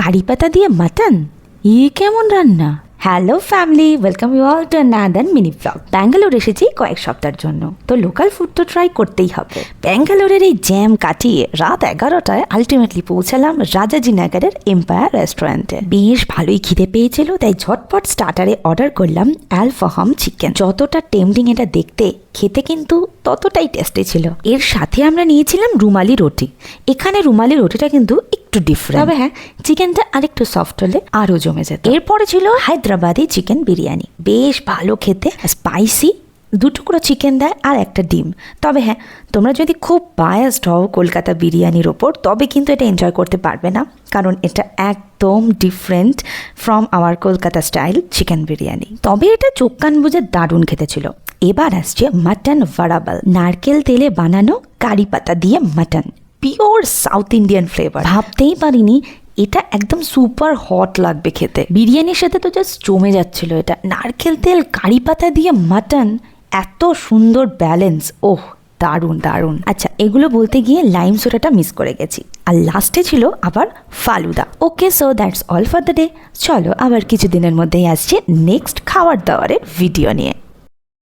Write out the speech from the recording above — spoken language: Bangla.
কারি পাতা দিয়ে মাটন, কেমন রান্না? Hello family, welcome you all to another mini vlog. Bangalore এসেছি কয়েক সপ্তাহের জন্য, তো লোকাল ফুড তো ট্রাই করতেই হবে। ব্যাঙ্গালোরের এই জ্যাম কাটিয়ে রাত 11টায় আলটিমেটলি পৌঁছালাম রাজাজি নগরের এম্পায়ার রেস্টুরেন্টে। বেশ ভালোই খিদে পেয়েছিল, তাই ঝটপট স্টার্টারে অর্ডার করলাম আলফাহাম চিকেন। যতটা টেম্পটিং এটা দেখতে, খেতে কিন্তু ততটাই টেস্টি ছিল। এর সাথে আমরা নিয়েছিলাম রুমালি রুটি। এখানে রুমালি রুটিটা কিন্তু একটু ডিফারেন্ট, তবে হ্যাঁ চিকেনটা আরেকটু সফট হলে আরও জমে যেত। এরপরে ছিল হায়দ্রাবাদি চিকেন বিরিয়ানি, বেশ ভালো খেতে, স্পাইসি। 2 টুকরো চিকেন দেয় আর একটা ডিম। তবে হ্যাঁ, তোমরা যদি খুব বায়াসড হও কলকাতা বিরিয়ানির ওপর, তবে কিন্তু এটা এনজয় করতে পারবে না, কারণ এটা একদম different from our Kolkata style chicken biryani. তবে এটা চোখ কান বুঝে দারুণ খেতে ছিল। এবার আসছে মাটন ভারাবাল, নারকেল তেলে বানানো কারি পাতা দিয়ে mutton, pure south Indian flavour. ভাবতেই পারিনি এটা একদম সুপার হট লাগবে খেতে। বিরিয়ানির সাথে তো জাস্ট জমে যাচ্ছিল এটা। নারকেল তেল, কারি পাতা দিয়ে মাটন, এত সুন্দর ব্যালেন্স, ওহ দারুণ দারুণ। আচ্ছা, এগুলো বলতে গিয়ে লাইম সোডাটা মিস করে গেছি। আর লাস্টে ছিল আবার falooda. Okay, so that's all for the day. চলো আবার কিছুদিনের মধ্যেই আসছে নেক্সট খাবার দাবারের ভিডিও নিয়ে।